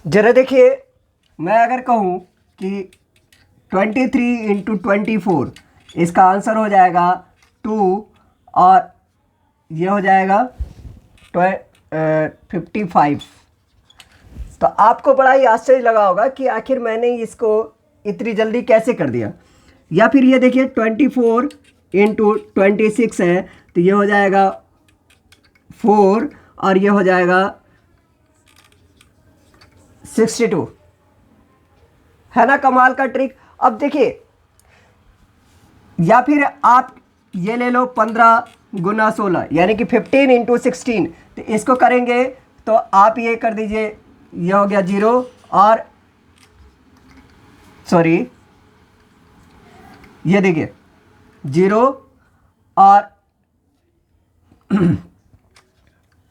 जरा देखिए, मैं अगर कहूँ कि 23 इंटू 24, इसका आंसर हो जाएगा 2 और ये हो जाएगा 55। तो आपको बड़ा ही आश्चर्य लगा होगा कि आखिर मैंने इसको इतनी जल्दी कैसे कर दिया। या फिर ये देखिए 24 इंटू 26 है, तो ये हो जाएगा 4 और ये हो जाएगा 62। है ना कमाल का ट्रिक। अब देखिए, या फिर आप ये ले लो 15 गुना 16 यानी कि 15 इंटू 16। तो इसको करेंगे तो आप ये कर दीजिए, ये हो गया 0 और सॉरी ये देखिए 0 और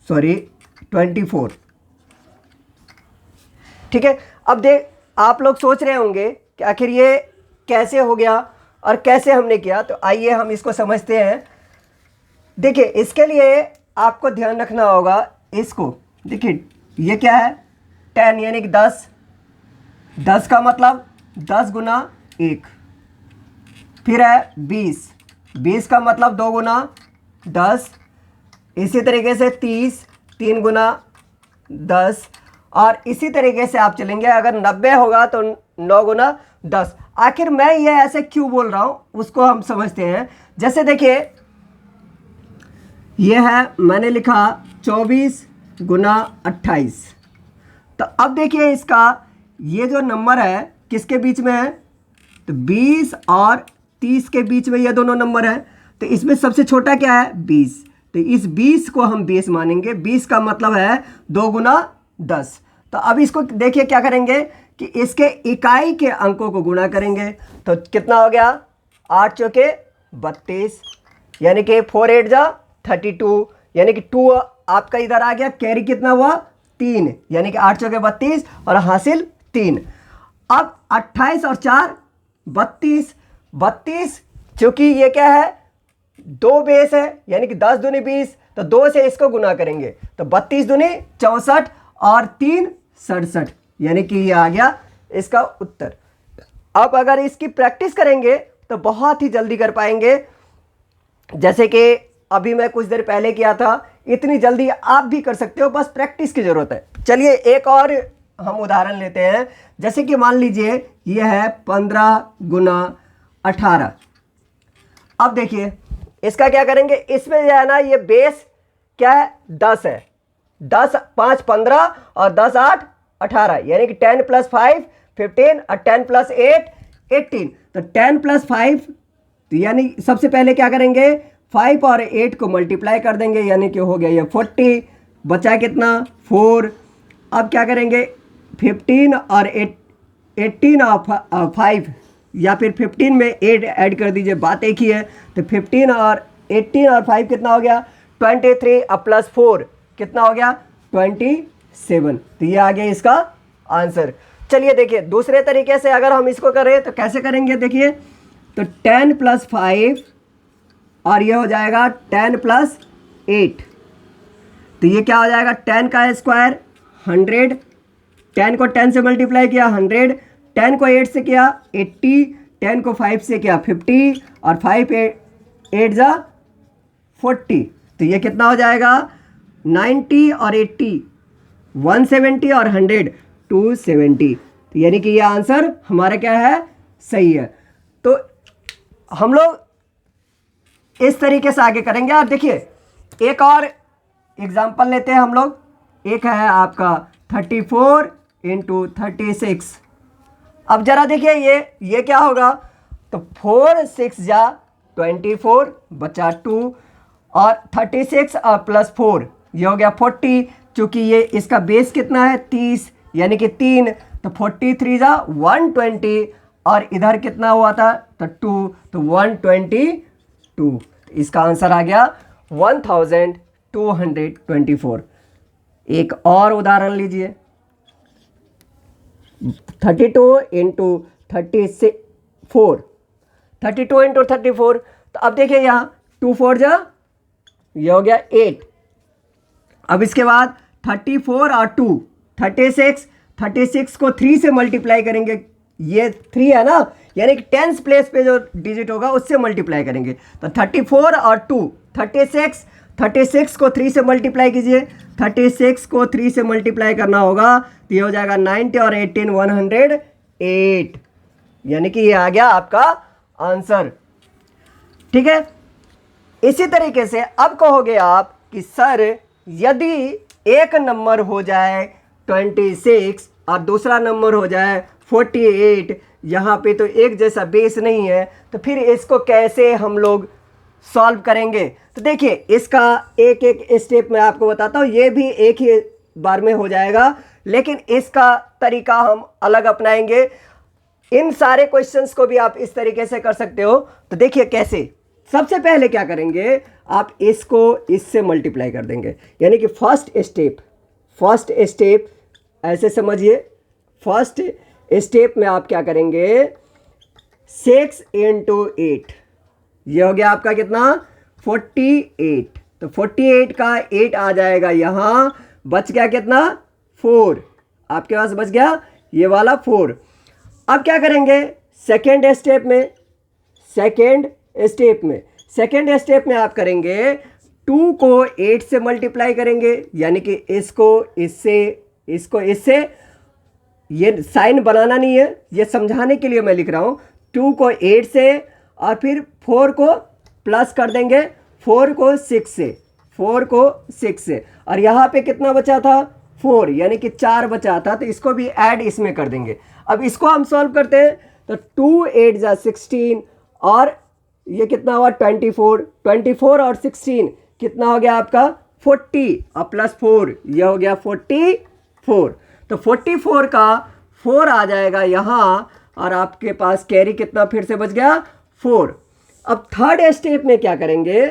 सॉरी 24। ठीक है। अब देख, आप लोग सोच रहे होंगे कि आखिर ये कैसे हो गया और कैसे हमने किया। तो आइए हम इसको समझते हैं। देखिए, इसके लिए आपको ध्यान रखना होगा इसको। देखिए ये क्या है, 10 यानी कि 10। 10 का मतलब 10 गुना 1। फिर है 20। 20 का मतलब 2 गुना 10। इसी तरीके से 30, 3 गुना 10। और इसी तरीके से आप चलेंगे। अगर 90 होगा तो 9 गुना 10। आखिर मैं ये ऐसे क्यों बोल रहा हूँ उसको हम समझते हैं। जैसे देखिए, ये है, मैंने लिखा 24 गुना 28। तो अब देखिए इसका ये जो नंबर है किसके बीच में है, तो 20 और 30 के बीच में ये दोनों नंबर है। तो इसमें सबसे छोटा क्या है, 20। तो इस 20 को हम 20 मानेंगे। 20 का मतलब है 2 गुना 10। तो अब इसको देखिए क्या करेंगे कि इसके इकाई के अंकों को गुणा करेंगे। तो कितना हो गया, 8 चौके 32 यानी कि 4 8 जा 32 यानी कि 2 आपका इधर आ गया। कैरी कितना हुआ, 3 यानी कि 8 चौके 32 और हासिल 3। अब 28 और 4 32। 32 चूंकि ये क्या है, 2 बेस है यानी कि 10 दूनी 20। तो 2 से इसको गुना करेंगे तो 32 दूनी 64 और 3 67 यानी कि ये आ गया इसका उत्तर। अब अगर इसकी प्रैक्टिस करेंगे तो बहुत ही जल्दी कर पाएंगे। जैसे कि अभी मैं कुछ देर पहले किया था, इतनी जल्दी आप भी कर सकते हो, बस प्रैक्टिस की ज़रूरत है। चलिए एक और हम उदाहरण लेते हैं। जैसे कि मान लीजिए ये है 15 गुना 18। अब देखिए इसका क्या करेंगे, इसमें जो है ना ये बेस क्या है, 10 है। 10 5 15 और 10 8 18 यानी कि 10 + 5 15 और 10 + 8 18। तो 10 + 5 तो यानी सबसे पहले क्या करेंगे, 5 और 8 को मल्टीप्लाई कर देंगे यानी कि हो गया ये 40। बचा कितना, 4। अब क्या करेंगे, 15 और 18 और 5 या फिर 15 में 8 ऐड कर दीजिए, बात एक ही है। तो 15 और 18 और 5 कितना हो गया, 23 और +4 कितना हो गया, 27। तो ये आ गया इसका आंसर। चलिए देखिए दूसरे तरीके से अगर हम इसको करें तो कैसे करेंगे, देखिए तो 10 + 5 और ये हो जाएगा 10 + 8। तो ये क्या हो जाएगा, 10 का स्क्वायर 100। 10 को 10 से मल्टीप्लाई किया 100, 10 को 8 से किया 80, 10 को 5 से किया 50 और 5 8 जा 40। तो ये कितना हो जाएगा, 90 और 80 170 और 100 270। तो यानी कि ये आंसर हमारा क्या है, सही है। तो हम लोग इस तरीके से आगे करेंगे। आप देखिए एक और एग्जाम्पल लेते हैं हम लोग। एक है आपका 34 इंटू 36। अब जरा देखिए ये क्या होगा, तो 4 6 जा 24 बचा 2 और 36 और +4 ये हो गया 40। चूंकि ये इसका बेस कितना है, 30 यानी कि 3। तो 43 जा 120 और इधर कितना हुआ था, तो 2 तो 122। इसका आंसर आ गया 1224। एक और उदाहरण लीजिए, 32 इंटू 34। 32 इंटू 34। तो अब देखिए यहाँ 2 4 जा ये हो गया 8। अब इसके बाद 34 और 2 36। 36 को 3 से मल्टीप्लाई करेंगे, ये 3 है ना, यानी कि 10th प्लेस पे जो डिजिट होगा उससे मल्टीप्लाई करेंगे। तो 34 और 2 36 को 3 से मल्टीप्लाई कीजिए, 36 को 3 से मल्टीप्लाई करना होगा तो ये हो जाएगा 90 और 18 108, यानी कि ये आ गया आपका आंसर। ठीक है, इसी तरीके से अब कहोगे आप कि सर यदि एक नंबर हो जाए 26 और दूसरा नंबर हो जाए 48, यहाँ पे तो एक जैसा बेस नहीं है, तो फिर इसको कैसे हम लोग सॉल्व करेंगे? तो देखिए इसका एक एक स्टेप मैं आपको बताता हूँ, ये भी एक ही बार में हो जाएगा, लेकिन इसका तरीका हम अलग अपनाएंगे। इन सारे क्वेश्चंस को भी आप इस तरीके से कर सकते हो। तो देखिए कैसे, सबसे पहले क्या करेंगे, आप इसको इससे मल्टीप्लाई कर देंगे, यानी कि फर्स्ट स्टेप ऐसे समझिए। फर्स्ट स्टेप में आप क्या करेंगे, 6 × 8, ये हो गया आपका कितना 48। तो 48 का 8 आ जाएगा यहाँ, बच गया कितना 4, आपके पास बच गया ये वाला 4। अब क्या करेंगे सेकेंड स्टेप में आप करेंगे 2 को 8 से मल्टीप्लाई करेंगे, यानी कि इसको इससे, ये साइन बनाना नहीं है, ये समझाने के लिए मैं लिख रहा हूँ। 2 को 8 से और फिर 4 को प्लस कर देंगे, 4 को 6 से, और यहाँ पे कितना बचा था 4, यानी कि 4 बचा था, तो इसको भी ऐड इसमें कर देंगे। अब इसको हम सॉल्व करते हैं, तो 2 8 जा 16 और ये कितना हुआ 24 और 16 कितना हो गया आपका 40 और प्लस 4, ये हो गया 44। तो 44 का 4 आ जाएगा यहाँ, और आपके पास कैरी कितना फिर से बच गया 4। अब थर्ड स्टेप में क्या करेंगे,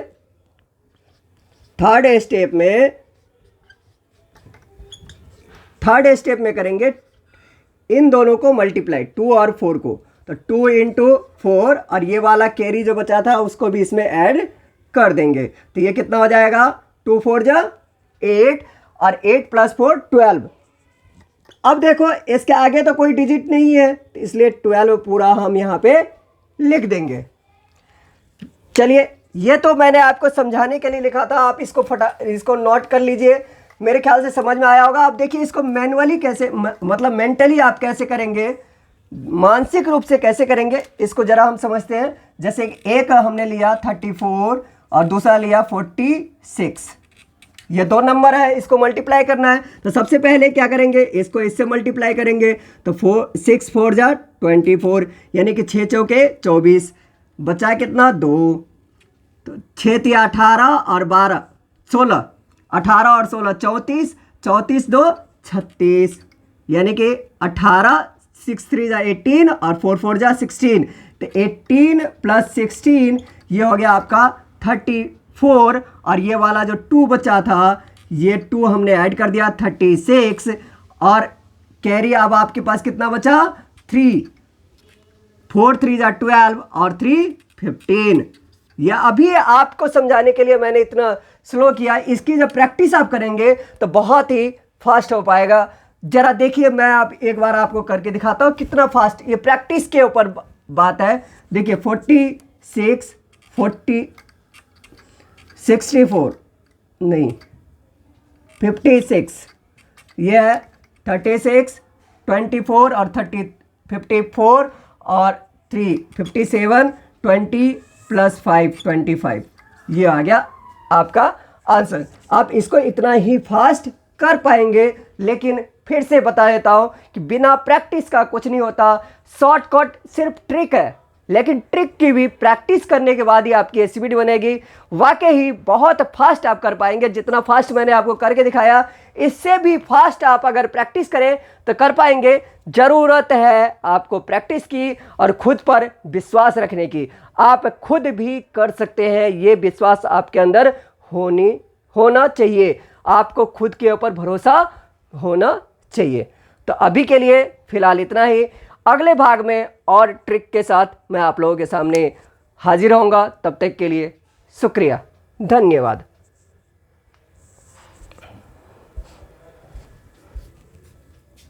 थर्ड स्टेप में करेंगे इन दोनों को मल्टीप्लाई, 2 और 4 को, तो 2 × 4 और ये वाला कैरी जो बचा था उसको भी इसमें ऐड कर देंगे। तो ये कितना हो जाएगा 2 4 जा 8 और 8 + 4 12। अब देखो इसके आगे तो कोई डिजिट नहीं है, तो इसलिए 12 पूरा हम यहाँ पे लिख देंगे। चलिए, ये तो मैंने आपको समझाने के लिए लिखा था, आप इसको नोट कर लीजिए, मेरे ख्याल से समझ में आया होगा। अब देखिए इसको मैनुअली कैसे, मतलब मेंटली आप कैसे करेंगे, मानसिक रूप से कैसे करेंगे, इसको जरा हम समझते हैं। जैसे एक हमने लिया 34 और दूसरा लिया 46, ये दो नंबर है, इसको मल्टीप्लाई करना है। तो सबसे पहले क्या करेंगे, इसको इससे मल्टीप्लाई करेंगे, तो 6 4 जा 24, यानी कि 6 चौके 24, बचा कितना 2, तो 6 × 18 और 12 16, 18 और 16 34, 34 2 36, यानी कि 18 6 3 जा 18 और 4 4 जा 16, तो 18 + 16 ये हो गया आपका 34, और ये वाला जो 2 बचा था ये 2 हमने ऐड कर दिया 36, और कैरी अब आपके पास कितना बचा 3, 4 3 जा 12 और 3 15। यह अभी आपको समझाने के लिए मैंने इतना स्लो किया, इसकी जब प्रैक्टिस आप करेंगे तो बहुत ही फास्ट हो पाएगा। जरा देखिए, मैं आप एक बार आपको करके दिखाता हूँ कितना फास्ट, ये प्रैक्टिस के ऊपर बात है। देखिए 46 40 64 नहीं 56, ये है 36 24 और 30 54 और 3 57 20 + 5 25, ये आ गया आपका आंसर। आप इसको इतना ही फास्ट कर पाएंगे, लेकिन फिर से बता देता हूँ कि बिना प्रैक्टिस का कुछ नहीं होता। शॉर्टकट सिर्फ ट्रिक है, लेकिन ट्रिक की भी प्रैक्टिस करने के बाद ही आपकी एसवीडी बनेगी। वाकई ही बहुत फास्ट आप कर पाएंगे, जितना फास्ट मैंने आपको करके दिखाया इससे भी फास्ट आप अगर प्रैक्टिस करें तो कर पाएंगे। ज़रूरत है आपको प्रैक्टिस की और खुद पर विश्वास रखने की। आप खुद भी कर सकते हैं, ये विश्वास आपके अंदर होना चाहिए। आपको खुद के ऊपर भरोसा होना चाहिए। तो अभी के लिए फ़िलहाल इतना ही। अगले भाग में और ट्रिक के साथ मैं आप लोगों के सामने हाजिर होऊंगा। तब तक के लिए शुक्रिया, धन्यवाद।